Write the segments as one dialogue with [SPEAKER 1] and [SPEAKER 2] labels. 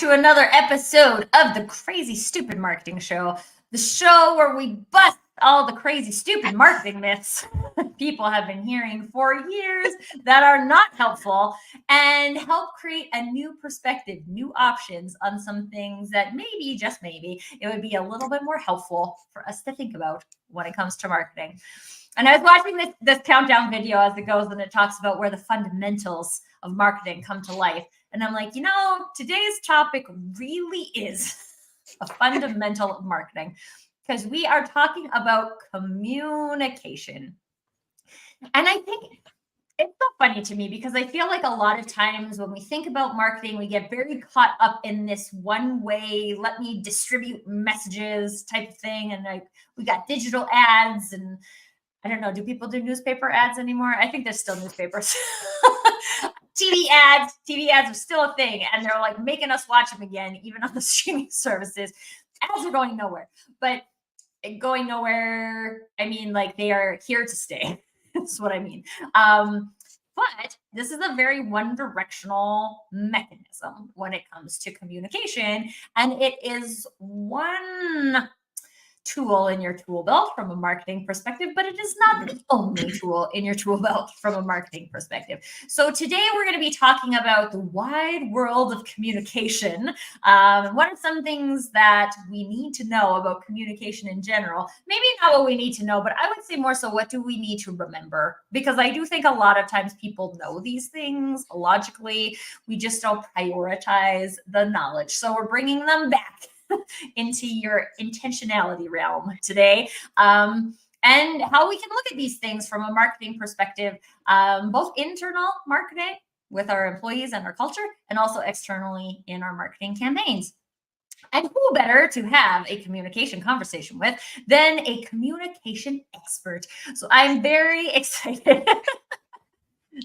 [SPEAKER 1] to another episode of the Crazy Stupid Marketing Show, the show where we bust all the crazy stupid marketing myths people have been hearing for years that are not helpful and help create a new perspective, new options on some things that maybe, just maybe, it would be a little bit more helpful for us to think about when it comes to marketing. And I was watching this countdown video as it goes, and it talks about where the fundamentals of marketing come to life. And I'm like, today's topic really is a fundamental of marketing, because we are talking about communication. And I think it's so funny to me because I feel like a lot of times when we think about marketing, we get very caught up in this one way, let me distribute messages type of thing. And like we got digital ads, and I don't know, do people do newspaper ads anymore? I think there's still newspapers. TV ads are still a thing, and they're like making us watch them again, even on the streaming services. Ads are going nowhere, but going nowhere, I mean, like they are here to stay. That's what I mean. But this is a very one-directional mechanism when it comes to communication, and it is one tool in your tool belt from a marketing perspective, but it is not the only tool in your tool belt from a marketing perspective. So today we're going to be talking about the wide world of communication. What are some things that we need to know about communication in general? Maybe not what we need to know, but I would say more so what do we need to remember? Because I do think a lot of times people know these things logically. We just don't prioritize the knowledge. So we're bringing them back into your intentionality realm today, and how we can look at these things from a marketing perspective, both internal marketing with our employees and our culture, and also externally in our marketing campaigns. And who better to have a communication conversation with than a communication expert? So I'm very excited.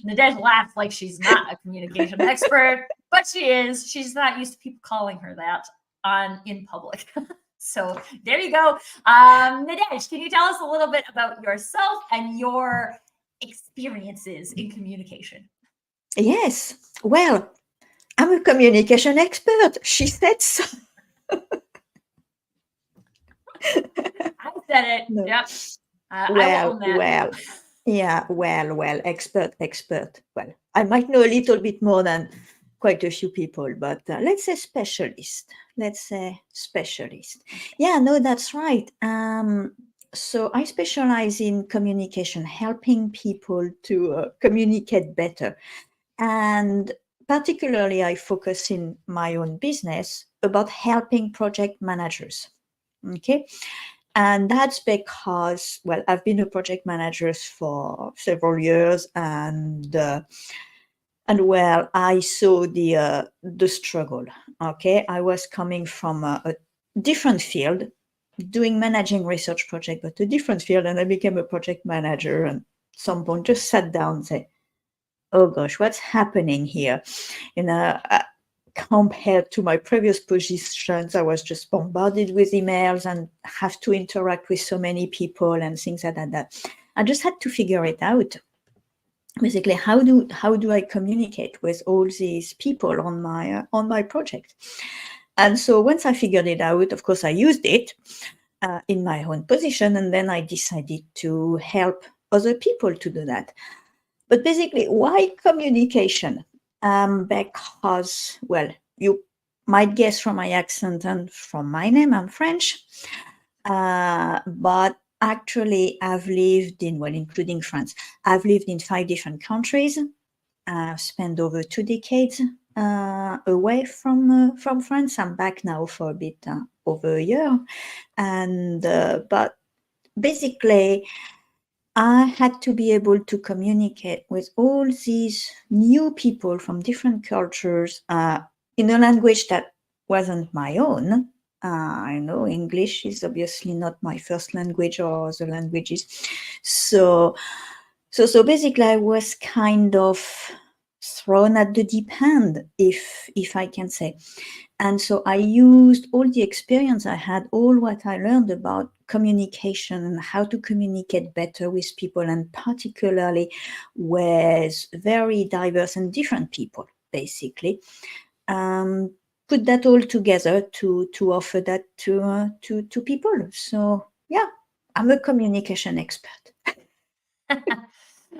[SPEAKER 1] Nadege laughs like she's not a communication expert, but she is. She's not used to people calling her that in public. So there you go. Nadege, can you tell us a little bit about yourself and your experiences in communication?
[SPEAKER 2] Yes. Well, I'm a communication expert. She said so.
[SPEAKER 1] I said it. No. Yep.
[SPEAKER 2] Well, expert. Well, I might know a little bit more than quite a few people, but let's say specialist. Yeah, no, that's right. So I specialize in communication, helping people to communicate better. And particularly, I focus in my own business about helping project managers. Okay. And that's because, well, I've been a project manager for several years, and well, I saw the struggle. Okay, I was coming from a different field, doing managing research project, but a different field, and I became a project manager. And at some point, just sat down and said, "Oh gosh, what's happening here?" Compared to my previous positions, I was just bombarded with emails and have to interact with so many people and things like that. I just had to figure it out. Basically, how do I communicate with all these people on my project? And so once I figured it out, of course, I used it in my own position, and then I decided to help other people to do that. But basically, why communication? Because, well, you might guess from my accent and from my name, I'm French, but actually, I've lived in, well, including France, I've lived in 5 different countries. I've spent over 2 decades away from France. I'm back now for a bit over a year. And but basically, I had to be able to communicate with all these new people from different cultures in a language that wasn't my own. I know English is obviously not my first language or other languages. So basically I was kind of thrown at the deep end, if I can say. And so I used all the experience I had, all what I learned about communication and how to communicate better with people, and particularly with very diverse and different people, basically, put that all together to offer that to people. So yeah, I'm a communication expert.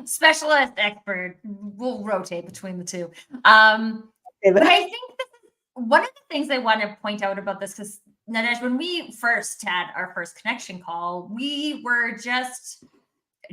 [SPEAKER 1] Specialist, expert. We'll rotate between the two. But I think one of the things I want to point out about this, because Nadege, when we first had our first connection call, we were just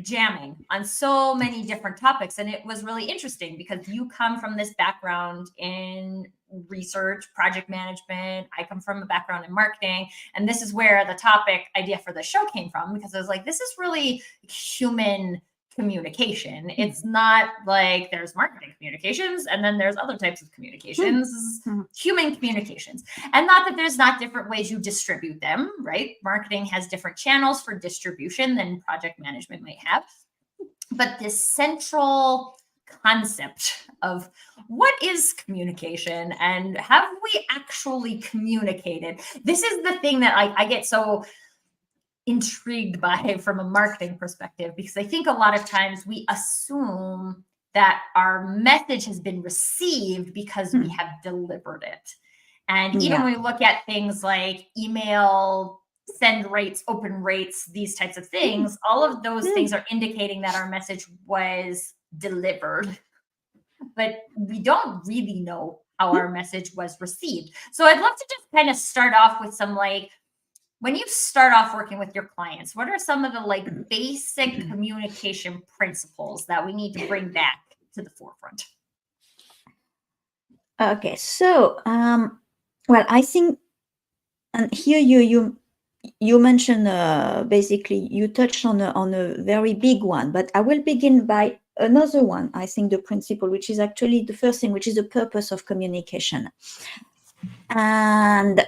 [SPEAKER 1] jamming on so many different topics. And it was really interesting because you come from this background in research, project management. I come from a background in marketing. And this is where the topic idea for the show came from, because I was like, this is really human communication. It's not like there's marketing communications and then there's other types of communications. This is human communications. And not that there's not different ways you distribute them, right? Marketing has different channels for distribution than project management might have. But this central concept of what is communication and have we actually communicated? This is the thing that I get so intrigued by from a marketing perspective, because I think a lot of times we assume that our message has been received because we have delivered it. And even when we look at things like email send rates, open rates, these types of things, all of those things are indicating that our message was delivered, but we don't really know how our message was received. So I'd love to just kind of start off with some, like, when you start off working with your clients, what are some of the like basic communication principles that we need to bring back to the forefront?
[SPEAKER 2] Okay, so well, I think, and here you mentioned basically you touched on a very big one, but I will begin by another one. I think the principle, which is actually the first thing, which is the purpose of communication, and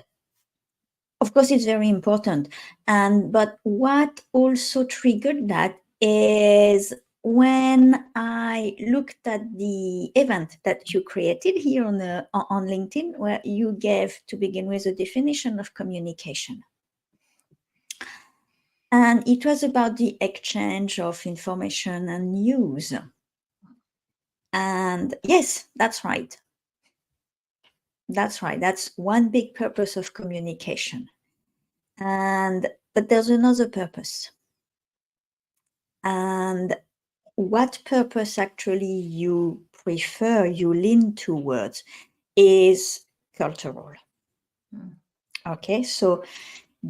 [SPEAKER 2] of course, it's very important. But what also triggered that is when I looked at the event that you created here on LinkedIn, where you gave, to begin with, a definition of communication. And it was about the exchange of information and news. And yes, that's right. That's right. That's one big purpose of communication. But there's another purpose. And what purpose actually you prefer, you lean towards, is cultural. Okay, so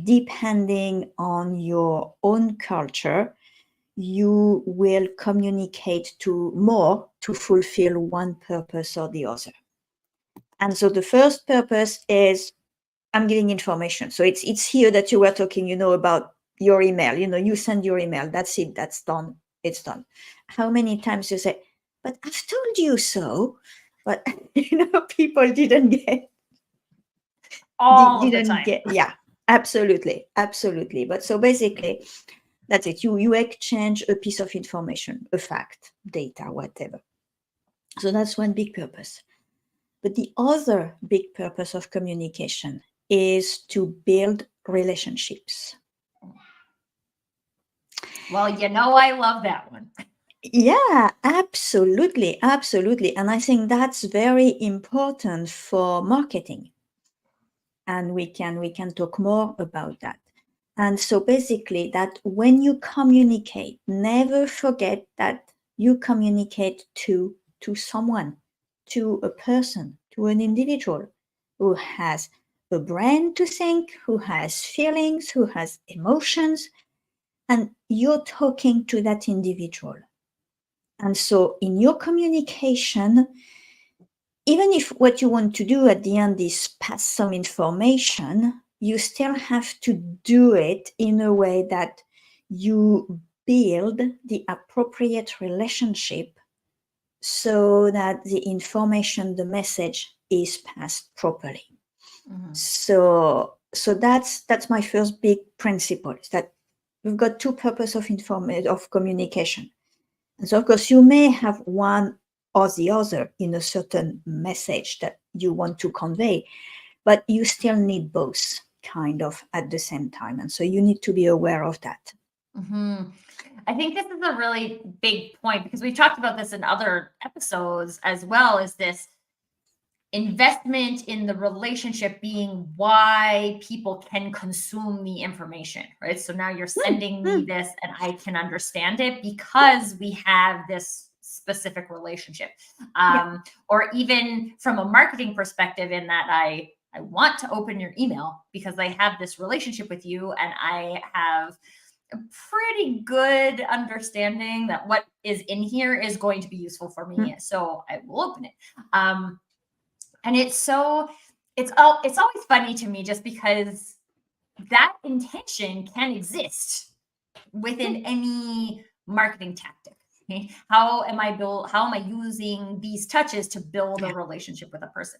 [SPEAKER 2] depending on your own culture, you will communicate more to fulfill one purpose or the other. And so the first purpose is I'm giving information. So it's here that you were talking, about your email. You send your email. That's it. That's done. It's done. How many times you say, but I've told you so. But people didn't get
[SPEAKER 1] all the time.
[SPEAKER 2] Yeah, absolutely. But so basically, that's it. You exchange a piece of information, a fact, data, whatever. So that's one big purpose. But the other big purpose of communication is to build relationships.
[SPEAKER 1] Well, I love that one.
[SPEAKER 2] Yeah, absolutely. And I think that's very important for marketing. And we can talk more about that. And so basically that when you communicate, never forget that you communicate to someone, to a person, to an individual who has a brain to think, who has feelings, who has emotions, and you're talking to that individual. And so in your communication, even if what you want to do at the end is pass some information, you still have to do it in a way that you build the appropriate relationship so that the information, the message is passed properly. So that's my first big principle, is that we've got two purposes of communication. And so of course you may have one or the other in a certain message that you want to convey, but you still need both kind of at the same time. And so you need to be aware of that.
[SPEAKER 1] I think this is a really big point, because we've talked about this in other episodes as well, is this investment in the relationship being why people can consume the information, right? So now you're sending me this and I can understand it because we have this specific relationship. Or even from a marketing perspective, in that I want to open your email because I have this relationship with you and I have a pretty good understanding that what is in here is going to be useful for me. So I will open it. And it's always funny to me just because that intention can exist within any marketing tactic. Okay? How am I using these touches to build a relationship with a person?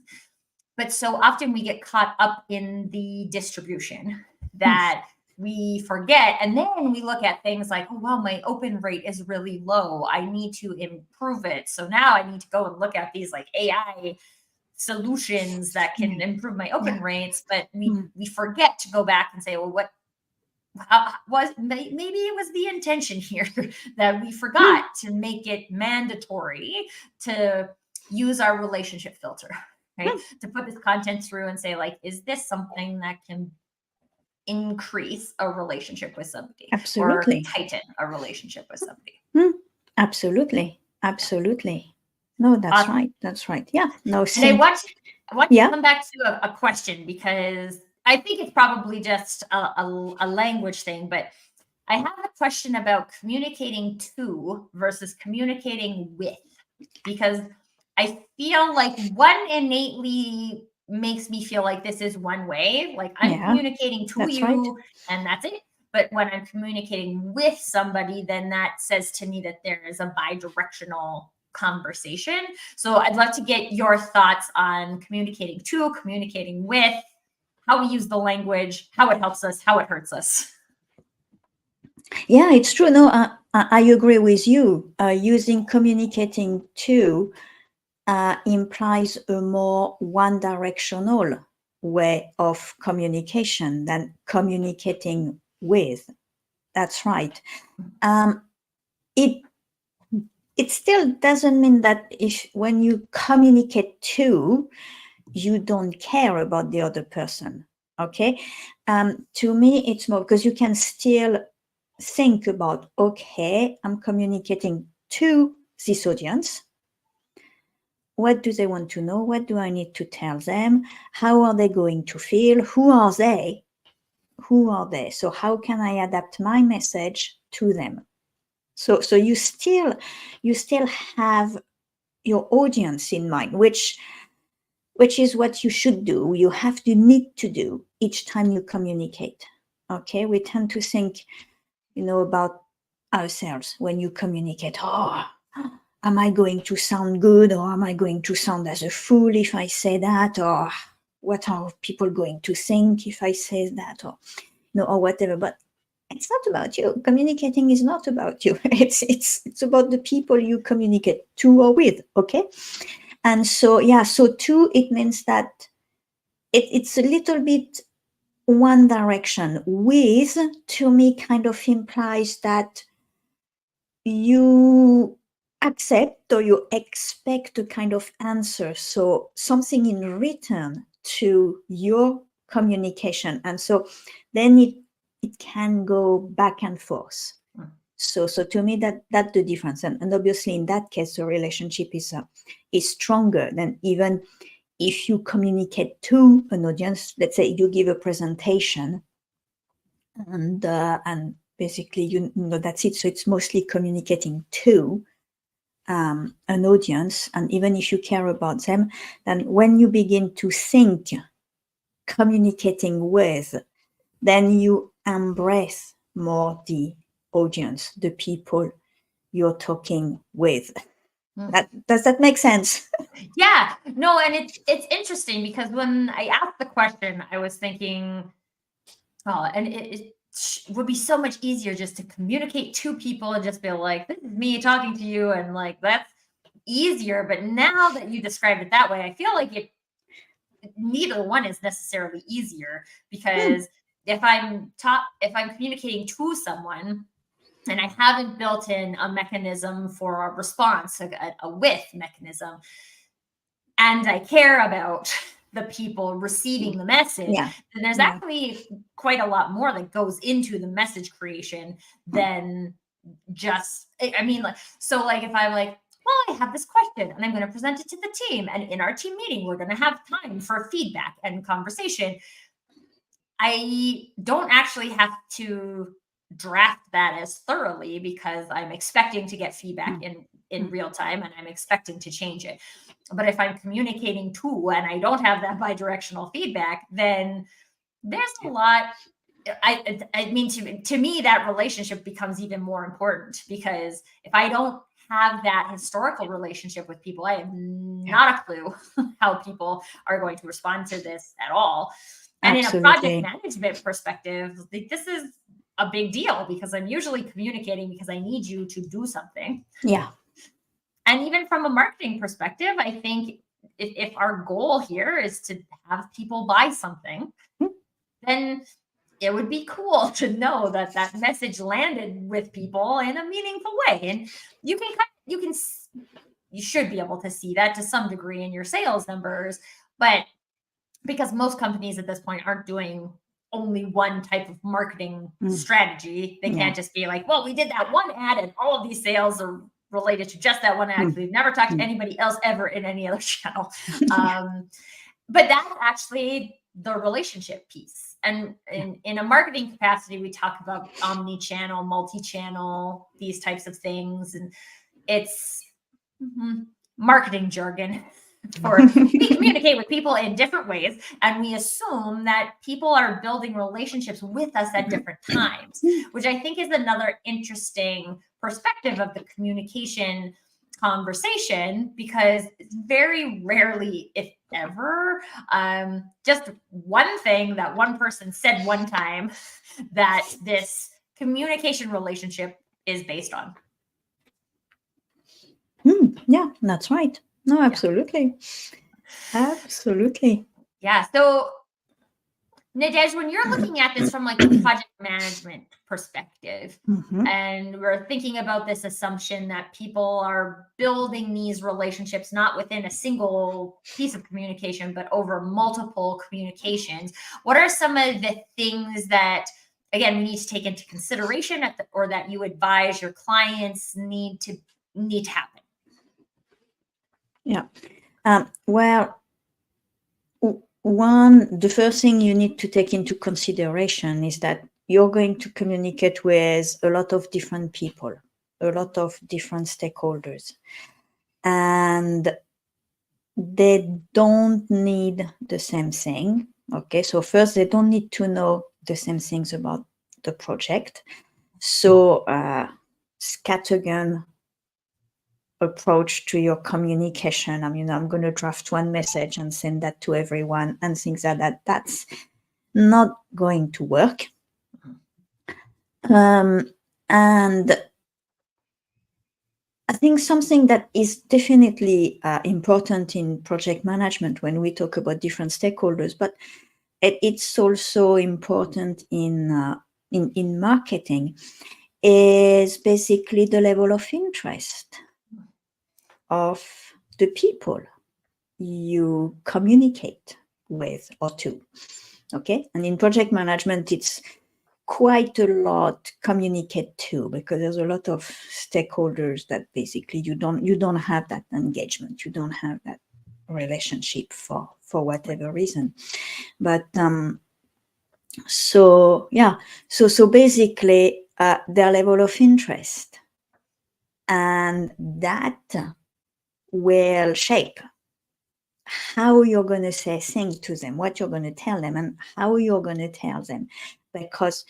[SPEAKER 1] But so often we get caught up in the distribution that we forget. And then we look at things like, oh, well, my open rate is really low. I need to improve it. So now I need to go and look at these like AI solutions that can improve my open rates. But we forget to go back and say, well, maybe it was the intention here that we forgot to make it mandatory to use our relationship filter, right? To put this content through and say, like, is this something that can increase a relationship with somebody?
[SPEAKER 2] Absolutely.
[SPEAKER 1] Or tighten a relationship with somebody?
[SPEAKER 2] Absolutely. No, that's
[SPEAKER 1] Awesome.
[SPEAKER 2] right. That's right. Yeah. No.
[SPEAKER 1] And I want to come back to a question, because I think it's probably just a language thing, but I have a question about communicating to versus communicating with, because I feel like one innately makes me feel like this is one way, like I'm communicating to you and that's it. But when I'm communicating with somebody, then that says to me that there is a bi-directional conversation. So I'd love to get your thoughts on communicating to, communicating with, how we use the language, how it helps us, how it hurts us.
[SPEAKER 2] Yeah, it's true. No, I agree with you. Using communicating to implies a more one-directional way of communication than communicating with. That's right. It still doesn't mean that when you communicate to, you don't care about the other person. Okay. To me, it's more because you can still think about, okay, I'm communicating to this audience. What do they want to know? What do I need to tell them? How are they going to feel? Who are they? So how can I adapt my message to them? So you still have your audience in mind, which is what you should do. You need to do each time you communicate. Okay, we tend to think, about ourselves when you communicate. Oh, am I going to sound good, or am I going to sound as a fool if I say that, or what are people going to think if I say that, or or whatever. But it's not about you. Communicating is not about you. It's about the people you communicate to or with. Okay. And so, so to, it means that it's a little bit one direction. With, to me, kind of implies that you accept or you expect a kind of answer. So something in return to your communication. And so then it can go back and forth. So to me, that's the difference. And obviously in that case, the relationship is stronger than even if you communicate to an audience. Let's say you give a presentation and basically, you know, that's it. So it's mostly communicating to an audience. And even if you care about them, then when you begin to think communicating with, then you embrace more the audience, the people you're talking with. Does that make sense?
[SPEAKER 1] Yeah, no, and it's interesting because when I asked the question, I was thinking, and it would be so much easier just to communicate to people and just be like, this is me talking to you, and like that's easier. But now that you described it that way, I feel like neither one is necessarily easier, because if I'm communicating to someone and I haven't built in a mechanism for a response, a with mechanism, and I care about the people receiving the message,
[SPEAKER 2] Yeah.
[SPEAKER 1] then there's
[SPEAKER 2] Yeah.
[SPEAKER 1] actually quite a lot more that goes into the message creation than just, I mean, like, so like if I'm like, well, I have this question and I'm going to present it to the team, and in our team meeting, we're going to have time for feedback and conversation. I don't actually have to draft that as thoroughly because I'm expecting to get feedback in real time and I'm expecting to change it. But if I'm communicating to and I don't have that bidirectional feedback, then there's a lot. I mean, to me, that relationship becomes even more important, because if I don't have that historical relationship with people, I have not a clue how people are going to respond to this at all. And in a project
[SPEAKER 2] Absolutely.
[SPEAKER 1] management perspective, this is a big deal, because I'm usually communicating because I need you to do something.
[SPEAKER 2] Yeah.
[SPEAKER 1] And even from a marketing perspective, I think if our goal here is to have people buy something, then it would be cool to know that that message landed with people in a meaningful way. And you should be able to see that to some degree in your sales numbers, but because most companies at this point aren't doing only one type of marketing strategy, they can't just be like, well, we did that one ad and all of these sales are related to just that one ad. We've never talked to anybody else ever in any other channel. But that's actually the relationship piece. And in a marketing capacity, we talk about omni-channel, multi-channel, these types of things. And it's marketing jargon. We communicate with people in different ways, and we assume that people are building relationships with us at different times, which I think is another interesting perspective of the communication conversation, because it's very rarely, if ever, just one thing that one person said one time that this communication relationship is based on.
[SPEAKER 2] Yeah, that's right. No, absolutely. Yeah. Absolutely.
[SPEAKER 1] Yeah. So, Nadege, when you're looking at this from like a project management perspective, and we're thinking about this assumption that people are building these relationships not within a single piece of communication, but over multiple communications, what are some of the things that, again, we need to take into consideration or that you advise your clients need to happen?
[SPEAKER 2] Yeah. Well, the first thing you need to take into consideration is that you're going to communicate with a lot of different people, a lot of different stakeholders, and they don't need the same thing. Okay, so first, they don't need to know the same things about the project. So, scattergun approach to your communication. I mean, I'm going to draft one message and send that to everyone and things like that. That's not going to work. And I think something that is definitely important in project management when we talk about different stakeholders, but it's also important in marketing, is basically the level of interest of the people you communicate with or to. Okay, and in project management, it's quite a lot communicate to, because there's a lot of stakeholders that basically you don't have that engagement, you don't have that relationship for whatever reason. But so basically their level of interest, and that will shape how you're going to say things to them, what you're going to tell them, and how you're going to tell them, because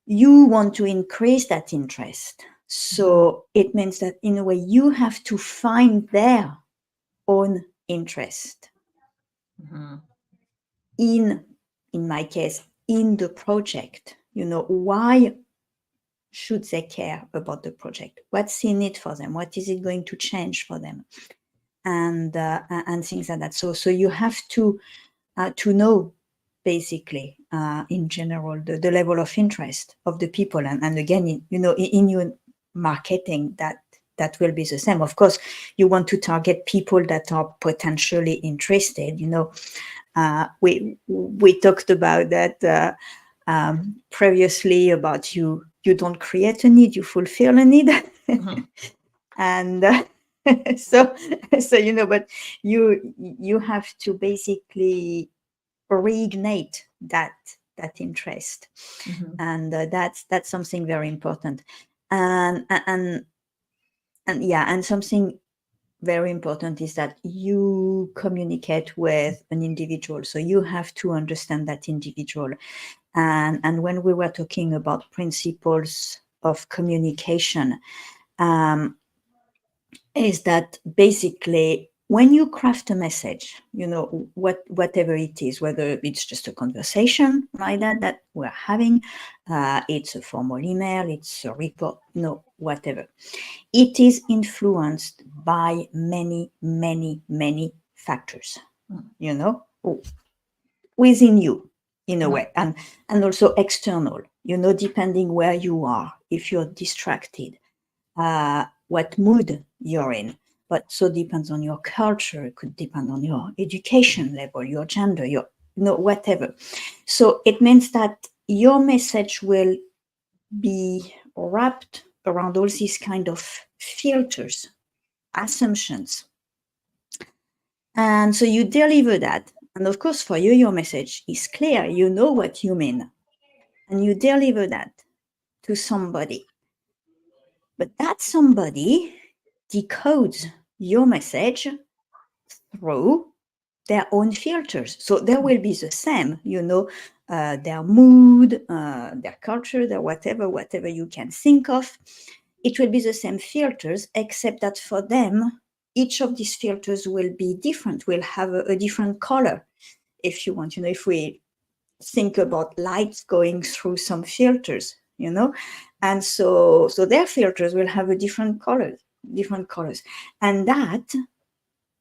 [SPEAKER 2] you want to increase that interest. So it means that in a way you have to find their own interest in my case, in the project. Why should they care about the project? What's in it for them? What is it going to change for them? And things like that. So you have to know, basically, in general, the level of interest of the people. And again, in your marketing, that that will be the same. Of course, you want to target people that are potentially interested. We talked about that previously, about you don't create a need, you fulfill a need.
[SPEAKER 1] Mhm.
[SPEAKER 2] And so but you have to basically reignite that interest.
[SPEAKER 1] Mhm.
[SPEAKER 2] And that's something very important. And yeah, and something very important is that you communicate with an individual, so you have to understand that individual. And when we were talking about principles of communication, is that basically when you craft a message, whatever it is, whether it's just a conversation like that we're having, it's a formal email, it's a report, whatever, it is influenced by many, many, many factors, within you, in a
[SPEAKER 1] Mhm.
[SPEAKER 2] way, and also external, depending where you are, if you're distracted, what mood you're in. But so depends on your culture. It could depend on your education level, your gender, your whatever. So it means that your message will be wrapped around all these kind of filters, assumptions. And so you deliver that. And of course, for you, your message is clear. You know what you mean. And you deliver that to somebody. But that somebody decodes your message through their own filters. So there will be the same, their mood, their culture, their whatever you can think of. It will be the same filters, except that for them, each of these filters will be different, will have a different color. If you want, if we think about lights going through some filters, and so their filters will have a different colors. And that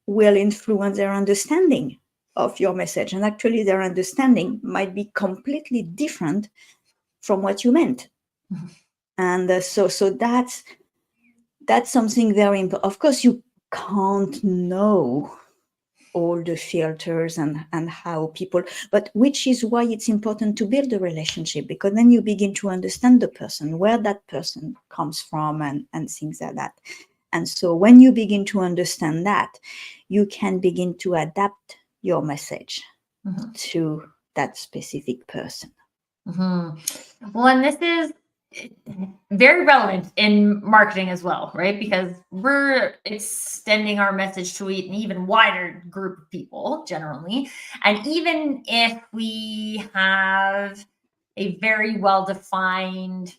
[SPEAKER 2] will influence their understanding of your message. And actually, their understanding might be completely different from what you meant.
[SPEAKER 1] Mhm.
[SPEAKER 2] And so that's something very important. Of course, you can't know all the filters and how people, but which is why it's important to build a relationship, because then you begin to understand the person, where that person comes from, and things like that. And so when you begin to understand that, you can begin to adapt your message
[SPEAKER 1] Mhm.
[SPEAKER 2] to that specific person.
[SPEAKER 1] Well, and this is very relevant in marketing as well, right? Because we're extending our message to an even wider group of people generally. And even if we have a very well defined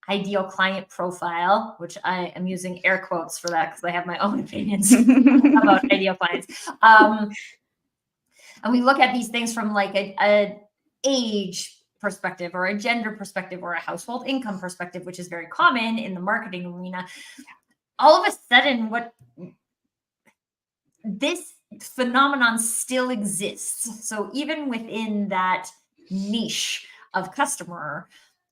[SPEAKER 1] ideal client profile, which I am using air quotes for that because I have my own opinions about ideal clients. And we look at these things from like a age perspective or a gender perspective or a household income perspective, which is very common in the marketing arena. All of a sudden, what this phenomenon still exists. So even within that niche of customer,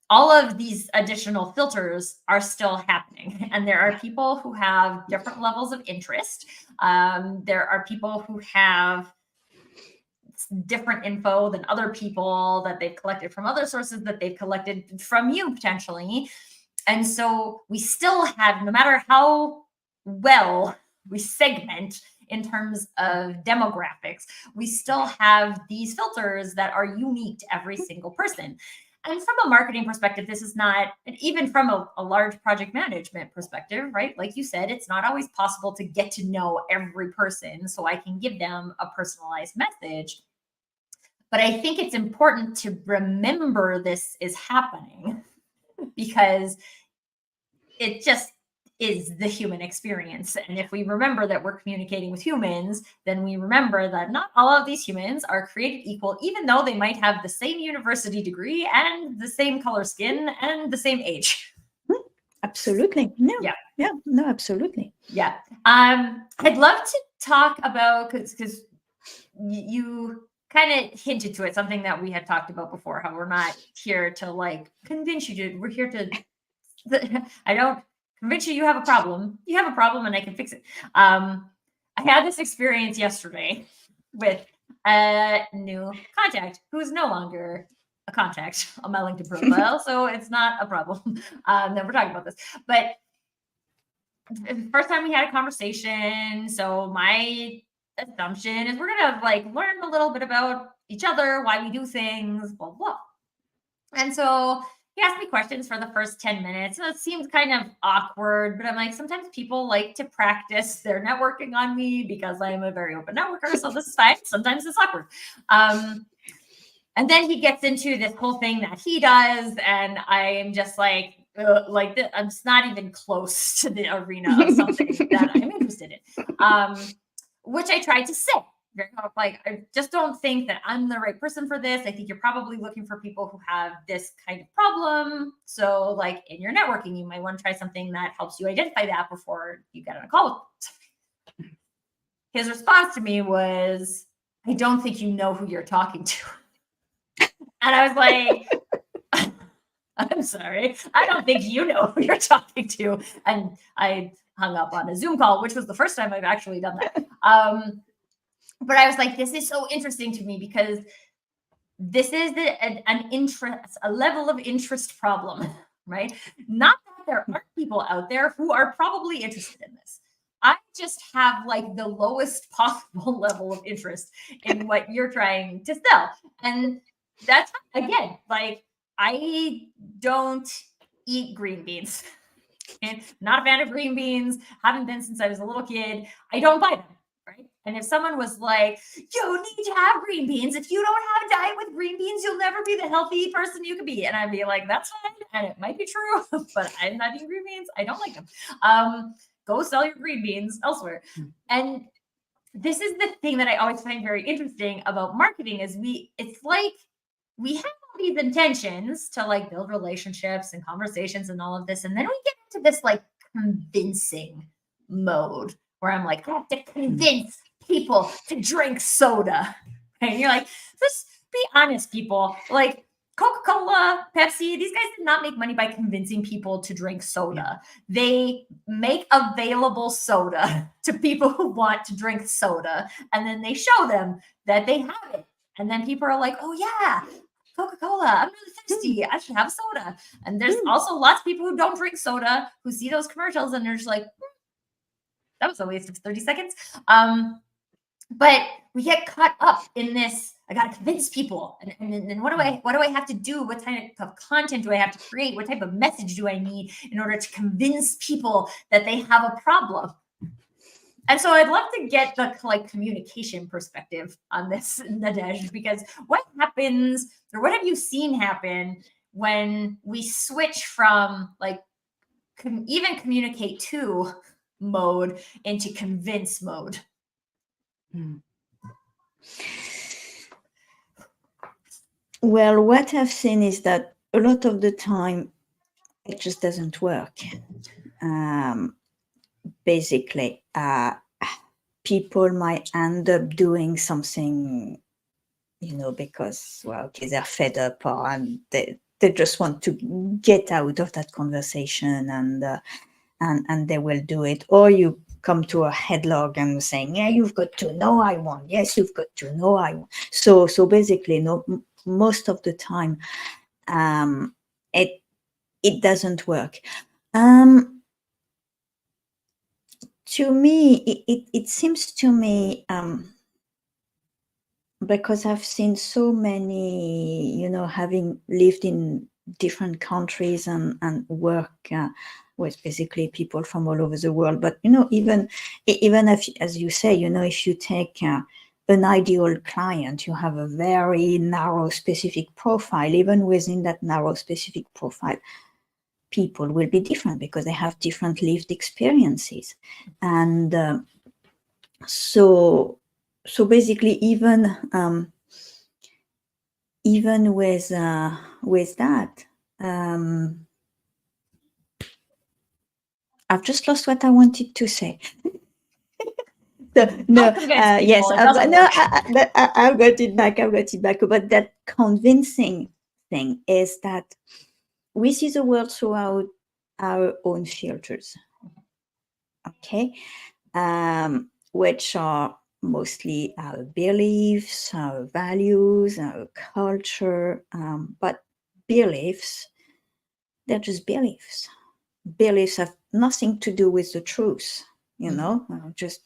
[SPEAKER 1] all of these additional filters are still happening. And there are people who have different levels of interest. There are people who have different info than other people that they've collected from other sources that they've collected from you potentially. And so we still have, no matter how well we segment in terms of demographics, we still have these filters that are unique to every single person. And from a marketing perspective, this is not, even from a large project management perspective, right? Like you said, it's not always possible to get to know every person so I can give them a personalized message. But I think it's important to remember this is happening because it just is the human experience. And if we remember that we're communicating with humans, then we remember that not all of these humans are created equal, even though they might have the same university degree and the same color skin and the same age.
[SPEAKER 2] Absolutely. No.
[SPEAKER 1] Yeah.
[SPEAKER 2] Yeah. No, absolutely.
[SPEAKER 1] Yeah. I'd love to talk about, because you kind of hinted to it, something that we had talked about before, how we're not here to like convince you to, we're here to, I don't convince you have a problem. You have a problem and I can fix it. I had this experience yesterday with a new contact who is no longer a contact on my LinkedIn profile, so it's not a problem. Never talking about this. But the first time we had a conversation, so my assumption is we're gonna like learn a little bit about each other, why we do things, blah blah. And so he asked me questions for the first 10 minutes. So it seemed kind of awkward, but I'm like, sometimes people like to practice their networking on me because I'm a very open networker. So this is fine. Sometimes it's awkward. And then he gets into this whole thing that he does. And I am just like I'm just not even close to the arena of something that I'm interested in, which I tried to say. Like, I just don't think that I'm the right person for this. I think you're probably looking for people who have this kind of problem. So, like, in your networking, you might want to try something that helps you identify that before you get on a call with them. His response to me was, I don't think you know who you're talking to. And I was like, I'm sorry. I don't think you know who you're talking to. And I hung up on a Zoom call, which was the first time I've actually done that. But I was like, this is so interesting to me because this is an interest, a level of interest problem, right? Not that there aren't people out there who are probably interested in this. I just have like the lowest possible level of interest in what you're trying to sell. And that's, again, like, I don't eat green beans. And not a fan of green beans, haven't been since I was a little kid. I don't buy them. Right. And if someone was like, you need to have green beans. If you don't have a diet with green beans, you'll never be the healthy person you could be. And I'd be like, that's fine. And it might be true, but I'm not eating green beans. I don't like them. Go sell your green beans elsewhere. And this is the thing that I always find very interesting about marketing is it's like we have all these intentions to like build relationships and conversations and all of this. And then we get into this like convincing mode where I'm like, I have to convince people to drink soda. And you're like, just be honest, people. Like Coca-Cola, Pepsi, these guys did not make money by convincing people to drink soda. They make available soda to people who want to drink soda. And then they show them that they have it. And then people are like, oh yeah, Coca-Cola, I'm really thirsty. I should have soda. And there's also lots of people who don't drink soda who see those commercials and they're just like, that was a waste of 30 seconds. But we get caught up in this. I got to convince people. And what do I have to do? What type of content do I have to create? What type of message do I need in order to convince people that they have a problem? And so I'd love to get the like communication perspective on this, Nadege, because what happens or what have you seen happen when we switch from like even communicate to mode into convince mode?
[SPEAKER 2] Well, what I've seen is that a lot of the time it just doesn't work. Basically, people might end up doing something, because, well, okay, they're fed up and they just want to get out of that conversation and they will do it. Or you come to a headlock and saying, yeah, you've got to know I want. Yes, you've got to know I want. So basically, most of the time, it doesn't work. To me, it seems to me, because I've seen so many, having lived in different countries and work with basically people from all over the world. But, even if, as you say, if you take an ideal client, you have a very narrow specific profile. Even within that narrow specific profile, people will be different because they have different lived experiences. And so basically, even with that, I've just lost what I wanted to say. Yes, I've got it back. But that convincing thing is that we see the world throughout our own filters, okay, which are mostly our beliefs, our values, our culture, but beliefs, they're just beliefs. Beliefs have nothing to do with the truth, just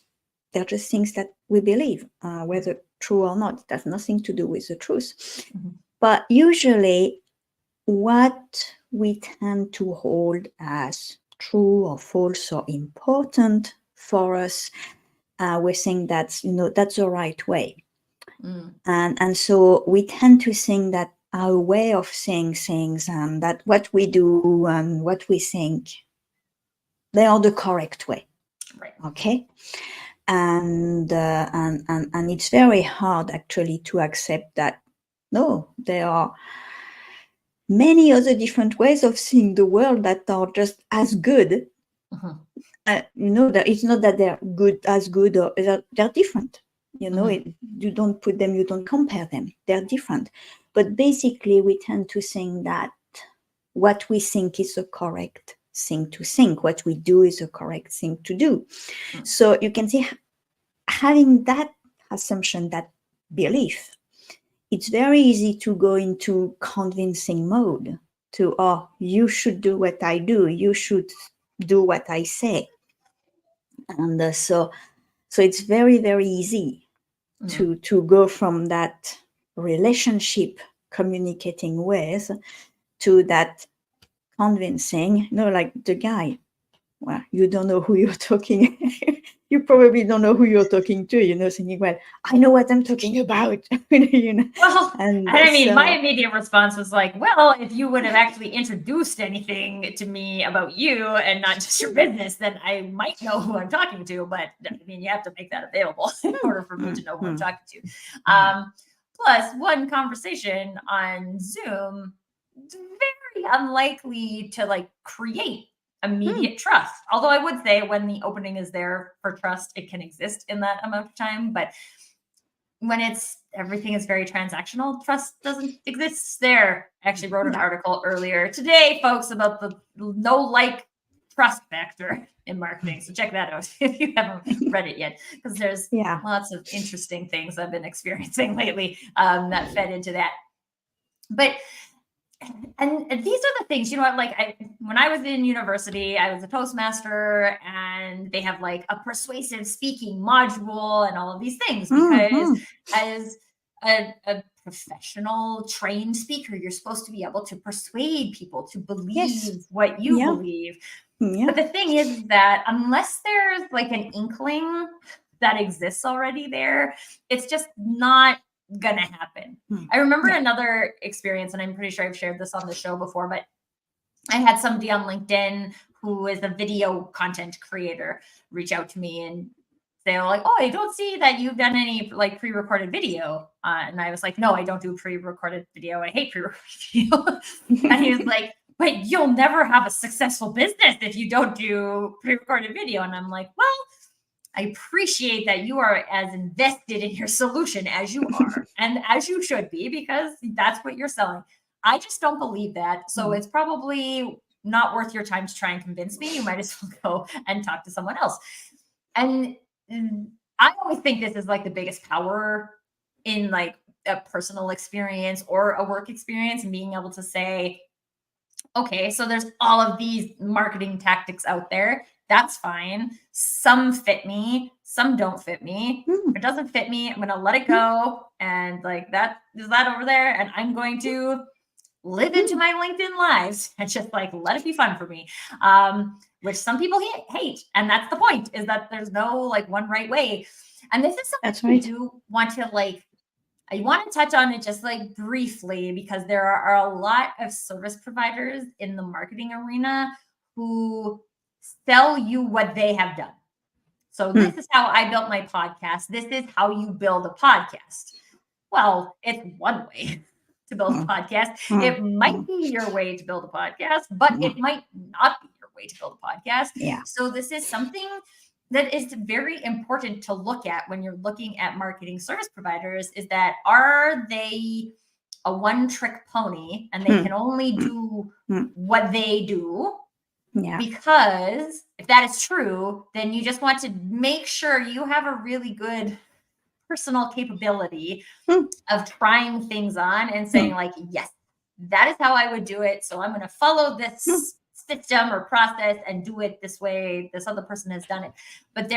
[SPEAKER 2] they're just things that we believe, whether true or not. It has nothing to do with the truth.
[SPEAKER 1] Mhm.
[SPEAKER 2] But usually, what we tend to hold as true or false or important for us, we think that's that's the right way, and so we tend to think that our way of saying things and that what we do and what we think, they are the correct way.
[SPEAKER 1] Right.
[SPEAKER 2] Okay. And it's very hard actually to accept that no, there are many other different ways of seeing the world that are just as good. That it's not that they're good, or they're different. You don't put them, you don't compare them. They're different. But basically, we tend to think that what we think is the correct thing to think, what we do is the correct thing to do. So you can see, having that assumption, that belief, it's very easy to go into convincing mode to, oh, you should do what I do, you should do what I say. And so it's very, very easy to go from that relationship communicating with to that convincing, like the guy. Well, you don't know who you're talking. You probably don't know who you're talking to, thinking, well, I know what I'm talking about.
[SPEAKER 1] Well,
[SPEAKER 2] And
[SPEAKER 1] I mean,
[SPEAKER 2] so,
[SPEAKER 1] my immediate response was like, well, if you would have actually introduced anything to me about you and not just your business, then I might know who I'm talking to. But I mean, you have to make that available in order for me to know who I'm talking to. Plus, one conversation on Zoom, very unlikely to create immediate trust. Although I would say when the opening is there for trust, it can exist in that amount of time. But when everything is very transactional, trust doesn't exist there. I actually wrote an article earlier today, folks, about the no trust factor in marketing. So check that out if you haven't read it yet, because there's lots of interesting things I've been experiencing lately that fed into that. But and these are the things, when I was in university, I was a Toastmaster, and they have a persuasive speaking module and all of these things, because as a professional trained speaker, you're supposed to be able to persuade people to believe what you believe. But the thing is that unless there's an inkling that exists already there, it's just not gonna happen. I remember another experience, and I'm pretty sure I've shared this on the show before, but I had somebody on LinkedIn who is a video content creator reach out to me and say, oh, I don't see that you've done any pre-recorded video. And I was like, no, I don't do pre-recorded video. I hate pre-recorded video. And he was like, but you'll never have a successful business if you don't do pre-recorded video. And I'm like, well, I appreciate that you are as invested in your solution as you are, and as you should be, because that's what you're selling. I just don't believe that. So it's probably not worth your time to try and convince me. You might as well go and talk to someone else. And I always think this is the biggest power in a personal experience or a work experience, and being able to say, okay, so there's all of these marketing tactics out there. That's fine. Some fit me, some don't fit me. If it doesn't fit me, I'm going to let it go. And that is that over there. And I'm going to live into my LinkedIn lives and just let it be fun for me. Which some people hate. And that's the point, is that there's no one right way. And this is something I do want to I want to touch on it just briefly, because there are a lot of service providers in the marketing arena who sell you what they have done. So this is how I built my podcast. This is how you build a podcast. Well, it's one way to build a podcast. It might be your way to build a podcast, but it might not be your way to build a podcast.
[SPEAKER 2] Yeah.
[SPEAKER 1] So this is something that is very important to look at when you're looking at marketing service providers, is that are they a one-trick pony and they can only do what they do?
[SPEAKER 2] Yeah.
[SPEAKER 1] Because if that is true, then you just want to make sure you have a really good personal capability of trying things on and saying like, yes, that is how I would do it. So I'm going to follow this system or process and do it this way. This other person has done it. But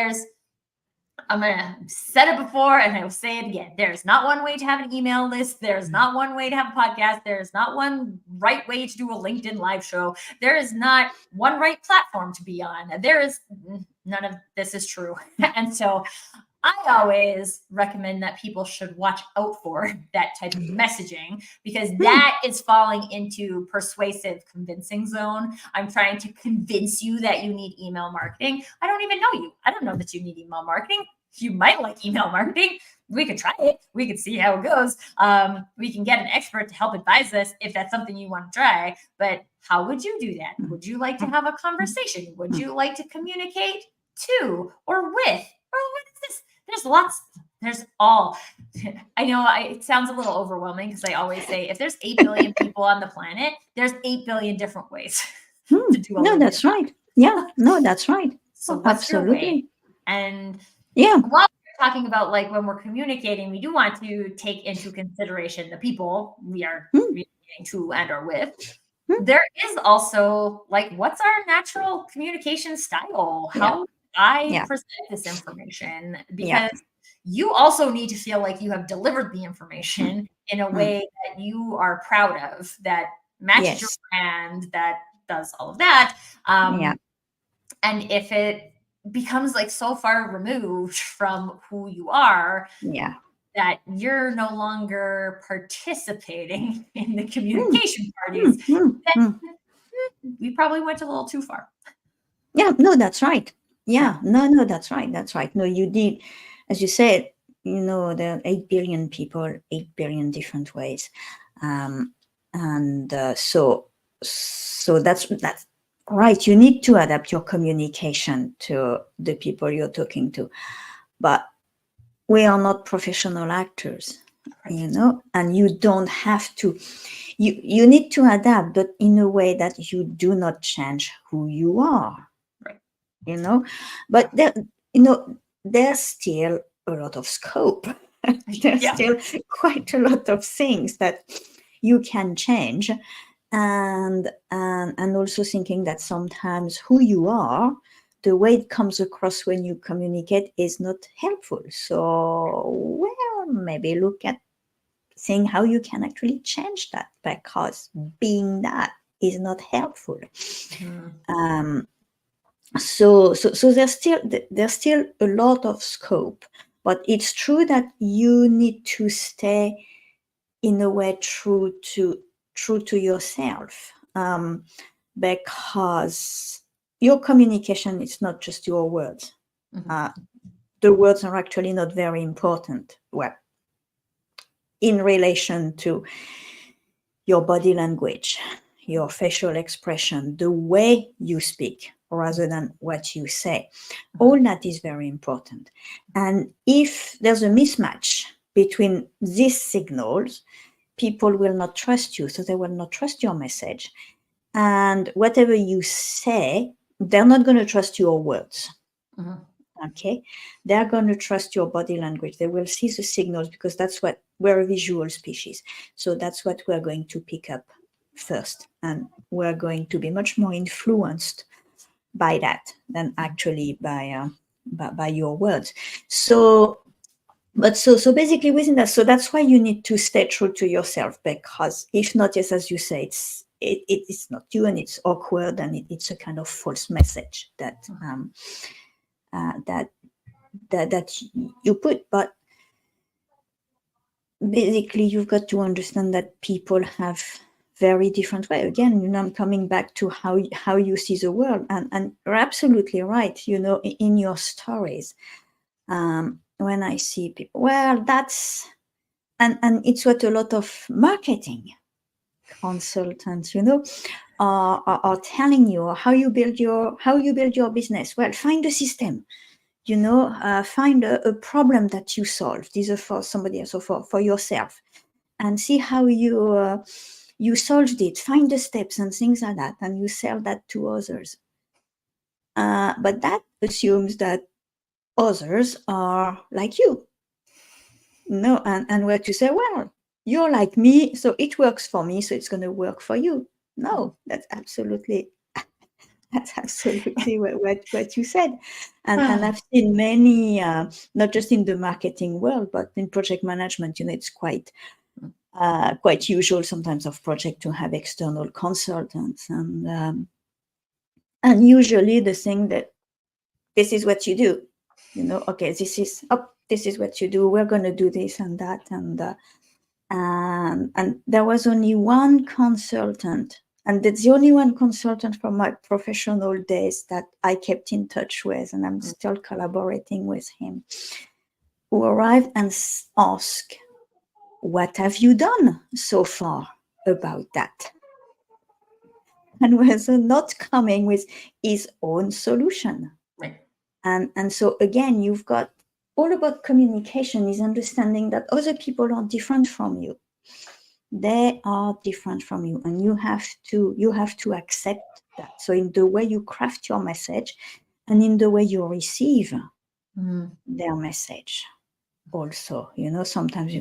[SPEAKER 1] I'm going to said it before and I will say it again. There's not one way to have an email list. There's not one way to have a podcast. There's not one right way to do a LinkedIn live show. There is not one right platform to be on. None of this is true. And so I always recommend that people should watch out for that type of messaging, because that is falling into persuasive convincing zone. I'm trying to convince you that you need email marketing. I don't even know you. I don't know that you need email marketing. You might like email marketing. We could try it. We could see how it goes. We can get an expert to help advise us if that's something you want to try. But how would you do that? Would you like to have a conversation? Would you like to communicate to or with? Or what is this? There's all. I know it sounds a little overwhelming because I always say if there's 8 billion people on the planet, there's 8 billion different ways to do a
[SPEAKER 2] No, that's right. Yeah, no, that's right.
[SPEAKER 1] So what's your way? And
[SPEAKER 2] yeah,
[SPEAKER 1] while we're talking about like when we're communicating, we do want to take into consideration the people we are communicating to and or with. There is also like, what's our natural communication style? How I present this information, because you also need to feel like you have delivered the information in a way that you are proud of, that matches your brand, that does all of that. And if it becomes like so far removed from who you are, that you're no longer participating in the communication parties, then we probably went a little too far.
[SPEAKER 2] Yeah, no, that's right. Yeah, no, that's right. That's right. No, you did, as you said, there are 8 billion people, 8 billion different ways. So that's right. You need to adapt your communication to the people you're talking to. But we are not professional actors, and you don't have to. You need to adapt, but in a way that you do not change who you are. But there's still a lot of scope. There's still quite a lot of things that you can change, and also thinking that sometimes who you are, the way it comes across when you communicate, is not helpful. So, maybe look at seeing how you can actually change that, because being that is not helpful. So there's still a lot of scope, but it's true that you need to stay in a way true to yourself, because your communication is not just your words. The words are actually not very important. Well, in relation to your body language, your facial expression, the way you speak, rather than what you say. All that is very important. And if there's a mismatch between these signals, people will not trust you, so they will not trust your message. And whatever you say, they're not going to trust your words. Okay? They're going to trust your body language. They will see the signals, because we're a visual species. So that's what we're going to pick up first. And we're going to be much more influenced by that than actually by your words. So basically within that, so that's why you need to stay true to yourself, because if not, yes, as you say, it's not you, and it's awkward, and it's a kind of false message that you put. But basically, you've got to understand that people have very different way. Again, I'm coming back to how you see the world, and you're absolutely right. In your stories, when I see people, that's and it's what a lot of marketing consultants, are telling you, how you build your business. Well, find a system. Find a problem that you solve, either for somebody else or for yourself, and see how you solved it. Find the steps and things like that, and you sell that to others. But that assumes that others are like you. No, and where to say, well, you're like me, so it works for me, so it's going to work for you. No, that's absolutely what you said. And I've seen many, not just in the marketing world, but in project management, it's quite usual sometimes of project to have external consultants. And usually the thing that this is what you do, okay, this is what you do. We're going to do this and that. And there was only one consultant, and that's the only one consultant from my professional days that I kept in touch with, and I'm still collaborating with him, who arrived and asked, what have you done so far about that? And was not coming with his own solution.
[SPEAKER 1] Right.
[SPEAKER 2] And so again, you've got all about communication is understanding that other people are different from you. They are different from you, and you have to accept that. So in the way you craft your message and in the way you receive their message also, sometimes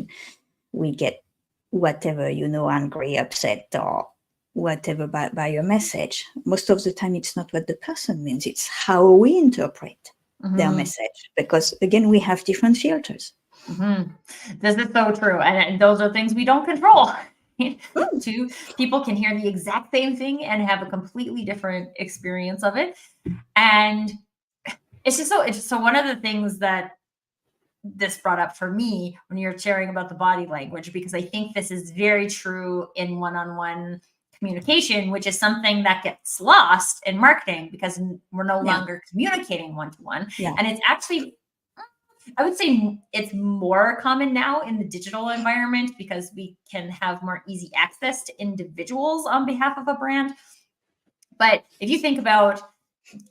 [SPEAKER 2] we get whatever, angry, upset, or whatever by your message. Most of the time it's not what the person means, it's how we interpret their message, because again, we have different filters.
[SPEAKER 1] This is so true. And those are things we don't control. Two people can hear the exact same thing and have a completely different experience of it. And it's just so one of the things that this brought up for me when you're sharing about the body language, because I think this is very true in one-on-one communication, which is something that gets lost in marketing because we're no longer communicating one-to-one. And it's actually, I would say it's more common now in the digital environment because we can have more easy access to individuals on behalf of a brand. But if you think about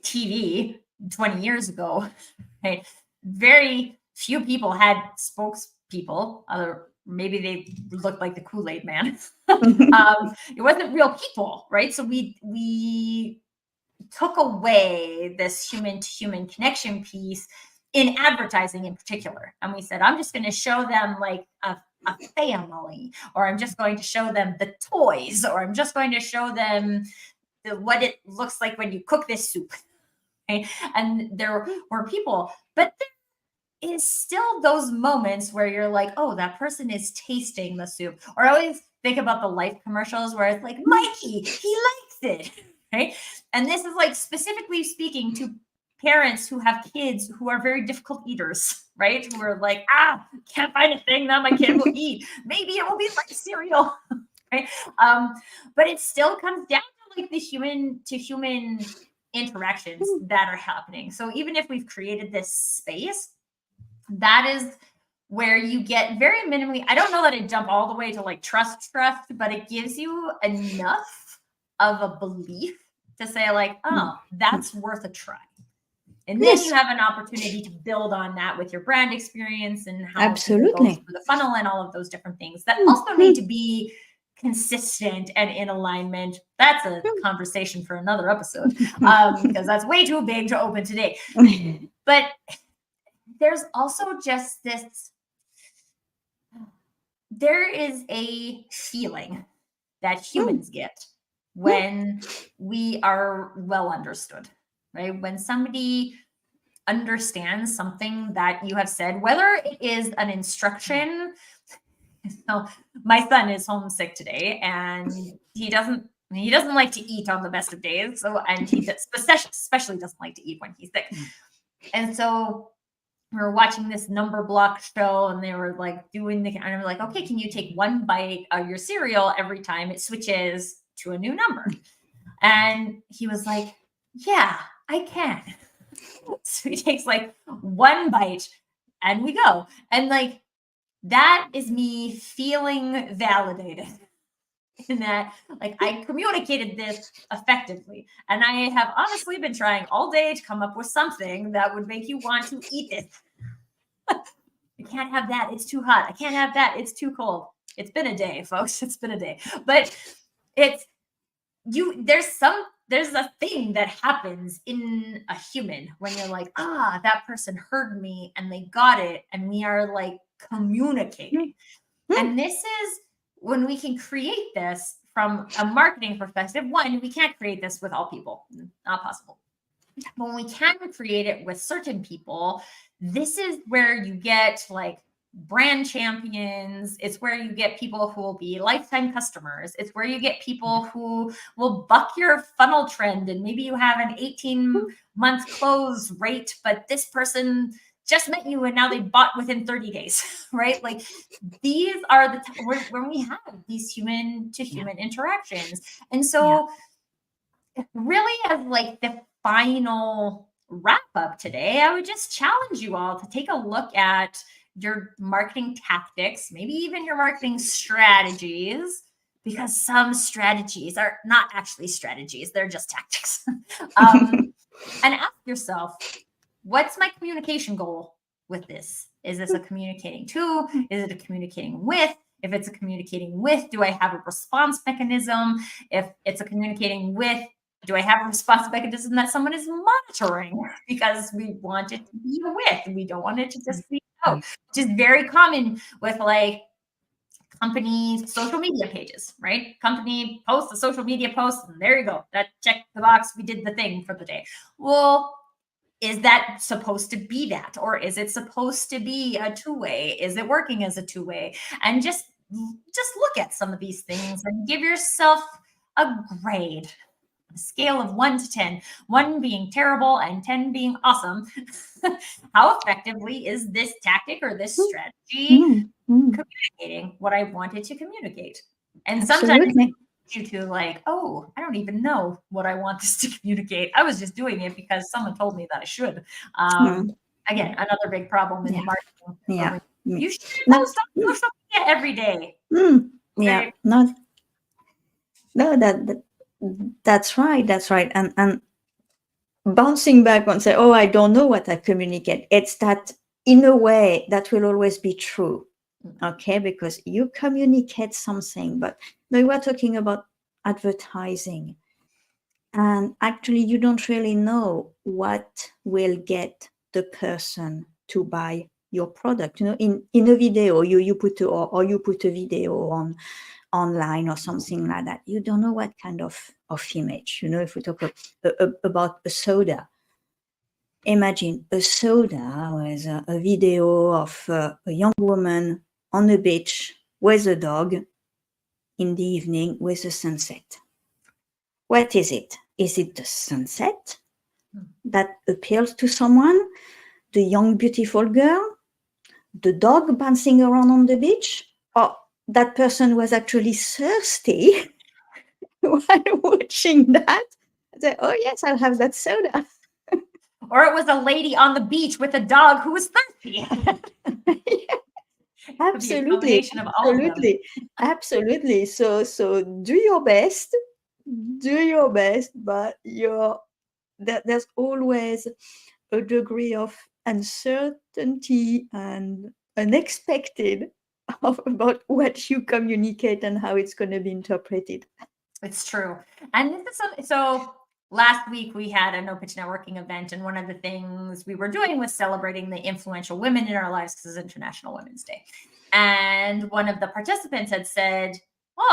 [SPEAKER 1] TV 20 years ago, right, very few people had spokespeople. Maybe they looked like the Kool-Aid man. It wasn't real people, right? So we took away this human-to-human connection piece in advertising in particular. And we said, I'm just going to show them like a family, or I'm just going to show them the toys, or I'm just going to show them what it looks like when you cook this soup. Okay? And there were people, but there is still those moments where you're like, oh, that person is tasting the soup. Or I always think about the Life commercials where it's like, Mikey, he likes it, right? And this is like specifically speaking to parents who have kids who are very difficult eaters, right? Who are like, can't find a thing that my kid will eat. Maybe it will be like cereal, right? But it still comes down to like the human to human interactions that are happening. So even if we've created this space, that is where you get very minimally, I don't know that it jump all the way to like trust, but it gives you enough of a belief to say like, oh, that's worth a try. And then you have an opportunity to build on that with your brand experience and how it goes through the funnel and all of those different things that also need to be consistent and in alignment. That's a conversation for another episode because that's way too big to open today. But there's also just this, there is a feeling that humans get when we are well understood, right? When somebody understands something that you have said, whether it is an instruction. So my son is homesick today and he doesn't like to eat on the best of days. So, and he especially doesn't like to eat when he's sick. And so we were watching this number block show and they were like doing and I'm like, okay, can you take one bite of your cereal every time it switches to a new number? And he was like, yeah, I can. So he takes like one bite and we go. And like, that is me feeling validated in that, like, I communicated this effectively. And I have honestly been trying all day to come up with something that would make you want to eat it. I can't have that. It's too hot. I can't have that. It's too cold. It's been a day, folks. It's been a day. But there's there's a thing that happens in a human when you're like, that person heard me and they got it, and we are like communicating. And this is when we can create this from a marketing perspective. One, we can't create this with all people, not possible. But when we can create it with certain people, this is where you get like brand champions. It's where you get people who will be lifetime customers. It's where you get people who will buck your funnel trend, and maybe you have an 18-month close rate, but this person just met you and now they bought within 30 days, right? Like these are the when we have these human to human interactions. And so really, as like the final wrap up today, I would just challenge you all to take a look at your marketing tactics, maybe even your marketing strategies, because some strategies are not actually strategies, they're just tactics. And ask yourself, what's my communication goal with this? Is this a communicating to? Is it a communicating with? If it's a communicating with, do I have a response mechanism? If it's a communicating with, do I have a response mechanism that someone is monitoring? Because we want it to be a with. We don't want it to just be out, which is very common with like company social media pages, right? Company posts a social media post, and there you go. That check the box. We did the thing for the day. Well, is that supposed to be that? Or is it supposed to be a two-way? Is it working as a two-way? And just look at some of these things and give yourself a grade. A scale of 1 to 10, 1 being terrible and 10 being awesome. How effectively is this tactic or this strategy communicating what I wanted to communicate? And sometimes you to like, I don't even know what I want this to communicate. I was just doing it because someone told me that I should. Again, another big problem in marketing. You should post on social media every day.
[SPEAKER 2] Okay? No, that's right. And bouncing back on say, I don't know what I communicate. It's that in a way that will always be true. Okay, because you communicate something, but we were talking about advertising. And actually, you don't really know what will get the person to buy your product. In a video, you put a video online or something like that. You don't know what kind of image. If we talk about a soda, imagine a soda with a video of a young woman on the beach with a dog in the evening with a sunset. What is it? Is it the sunset that appeals to someone? The young, beautiful girl? The dog bouncing around on the beach? Or that person was actually thirsty while watching that? Say, yes, I'll have that soda.
[SPEAKER 1] Or it was a lady on the beach with a dog who was thirsty.
[SPEAKER 2] Absolutely. So do your best, but there's always a degree of uncertainty and unexpected about what you communicate and how it's going to be interpreted.
[SPEAKER 1] It's true. And this is so last week we had a No Pitch networking event, and one of the things we were doing was celebrating the influential women in our lives because it's International Women's Day. And one of the participants had said,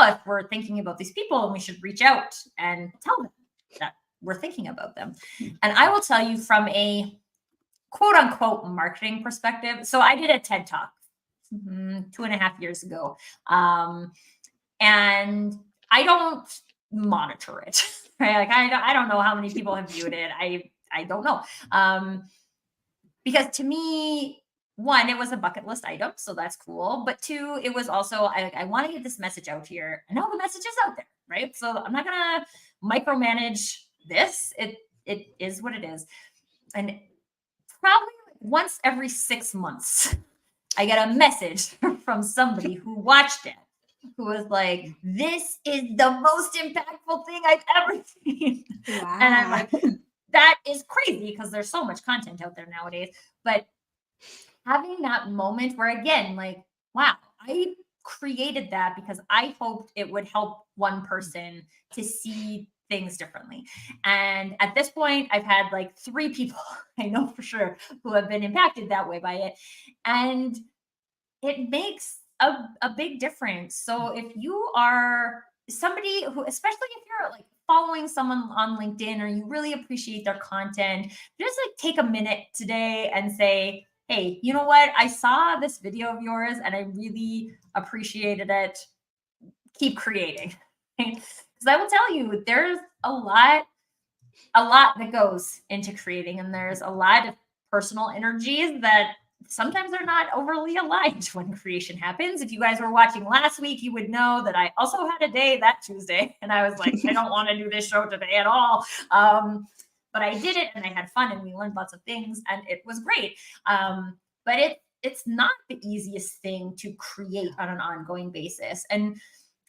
[SPEAKER 1] if we're thinking about these people, we should reach out and tell them that we're thinking about them. And I will tell you from a quote unquote marketing perspective. So I did a TED Talk 2.5 years ago. And I don't monitor it, right? Like I don't know how many people have viewed it. I don't know. Because to me, one, it was a bucket list item, so that's cool. But two, it was also, I want to get this message out here. I know the message is out there, right? So I'm not gonna micromanage this. It is what it is. And probably once every 6 months, I get a message from somebody who watched it, who was like, this is the most impactful thing I've ever seen. Wow. And I'm like, that is crazy because there's so much content out there nowadays. But having that moment where, again, like, wow, I created that because I hoped it would help one person to see things differently. And at this point, I've had like 3 people I know for sure who have been impacted that way by it. And it makes a big difference. So if you are somebody who, especially if you're like following someone on LinkedIn or you really appreciate their content, just like take a minute today and say, hey, you know what? I saw this video of yours and I really appreciated it. Keep creating. Because I will tell you, there's a lot that goes into creating, and there's a lot of personal energies that sometimes are not overly aligned when creation happens. If you guys were watching last week, you would know that I also had a day that Tuesday, and I was like, I don't want to do this show today at all. But I did it, and I had fun, and we learned lots of things, and it was great. But it's not the easiest thing to create on an ongoing basis. And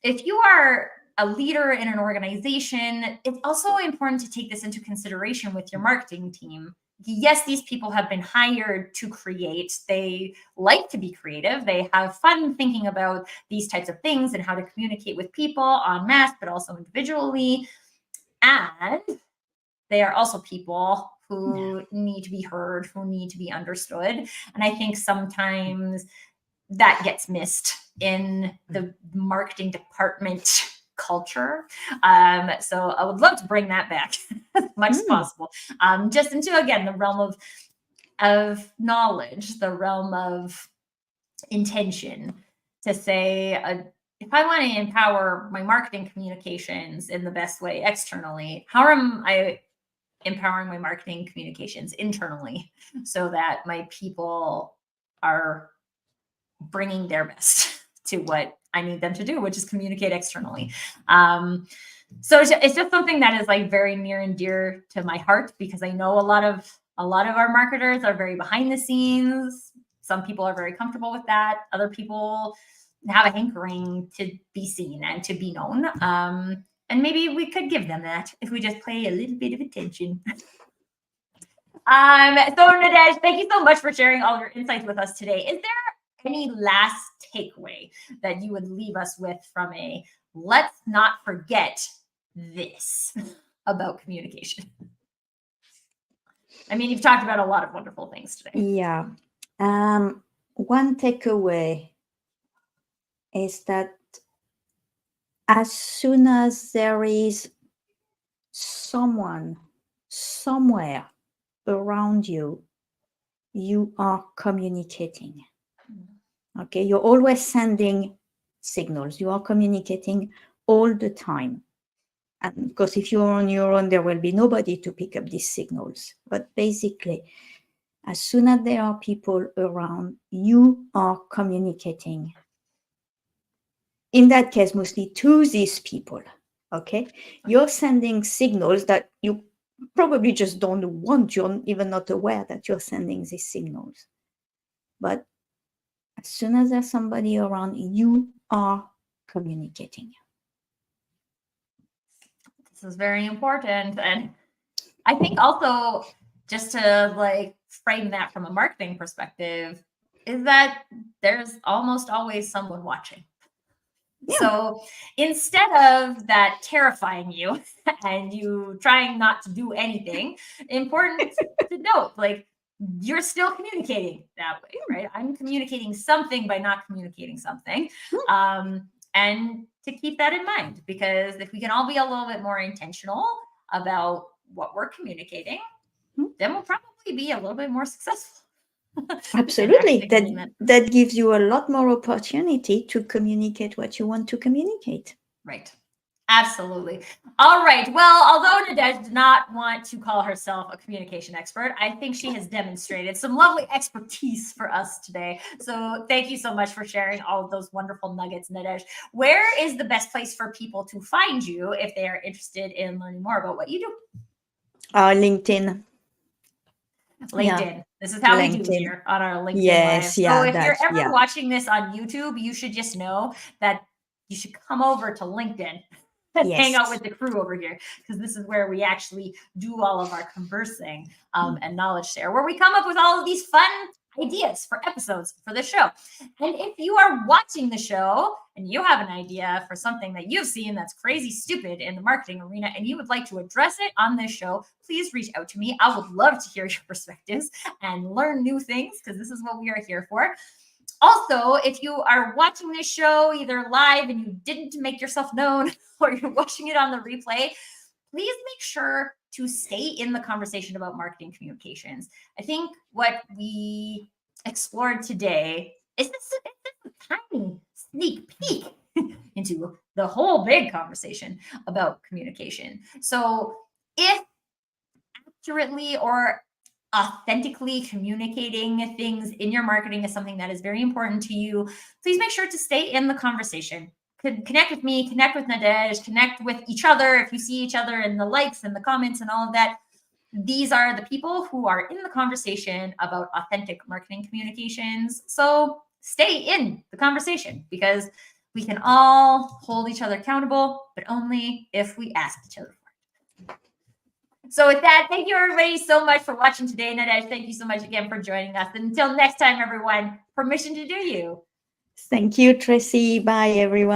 [SPEAKER 1] if you are a leader in an organization, it's also important to take this into consideration with your marketing team. Yes, these people have been hired to create. They like to be creative. They have fun thinking about these types of things and how to communicate with people en masse, but also individually. And they are also people who need to be heard, who need to be understood. And I think sometimes that gets missed in the marketing department culture. So I would love to bring that back as much as possible. Just into, again, the realm of knowledge, the realm of intention, to say, if I want to empower my marketing communications in the best way externally, how am I empowering my marketing communications internally so that my people are bringing their best to what I need them to do, which is communicate externally. So it's just something that is like very near and dear to my heart, because I know a lot of our marketers are very behind the scenes. Some people are very comfortable with that. Other people have a hankering to be seen and to be known. And maybe we could give them that if we just pay a little bit of attention. So Nadege, thank you so much for sharing all your insights with us today. Is there any last takeaway that you would leave us with from a let's not forget this about communication? I mean, you've talked about a lot of wonderful things today.
[SPEAKER 2] Yeah. One takeaway is that as soon as there is someone somewhere around you, you are communicating. Okay, you're always sending signals. You are communicating all the time. And because if you're on your own, there will be nobody to pick up these signals. But basically, as soon as there are people around, you are communicating. In that case, mostly to these people. Okay, you're sending signals that you probably just don't want. You're even not aware that you're sending these signals. But as soon as there's somebody around, you are communicating.
[SPEAKER 1] This is very important. And I think also, just to like frame that from a marketing perspective, is that there's almost always someone watching. Yeah. So instead of that terrifying you and you trying not to do anything, important to note, like, you're still communicating that way, right? I'm communicating something by not communicating something. And to keep that in mind, because if we can all be a little bit more intentional about what we're communicating, then we'll probably be a little bit more successful.
[SPEAKER 2] Absolutely. That gives you a lot more opportunity to communicate what you want to communicate.
[SPEAKER 1] Right. Absolutely. All right. Well, although Nadege did not want to call herself a communication expert, I think she has demonstrated some lovely expertise for us today. So thank you so much for sharing all of those wonderful nuggets, Nadege. Where is the best place for people to find you if they are interested in learning more about what you do?
[SPEAKER 2] LinkedIn.
[SPEAKER 1] LinkedIn. Yeah. This is how we do here on our LinkedIn Live. So if you're ever watching this on YouTube, you should just know that you should come over to LinkedIn and hang out with the crew over here, because this is where we actually do all of our conversing and knowledge share, where we come up with all of these fun ideas for episodes for the show. And if you are watching the show and you have an idea for something that you've seen that's crazy stupid in the marketing arena and you would like to address it on this show, please reach out to me. I would love to hear your perspectives and learn new things, because this is what we are here for. Also, if you are watching this show either live and you didn't make yourself known, or you're watching it on the replay, please make sure to stay in the conversation about marketing communications. I think what we explored today is this a tiny sneak peek into the whole big conversation about communication. So if accurately or authentically communicating things in your marketing is something that is very important to you, please make sure to stay in the conversation. Connect with me, connect with Nadege, connect with each other. If you see each other in the likes and the comments and all of that, these are the people who are in the conversation about authentic marketing communications. So stay in the conversation, because we can all hold each other accountable, but only if we ask each other for it. So with that, thank you everybody so much for watching today. Nadege, thank you so much again for joining us. And until next time, everyone, permission to do you.
[SPEAKER 2] Thank you, Tracy. Bye, everyone.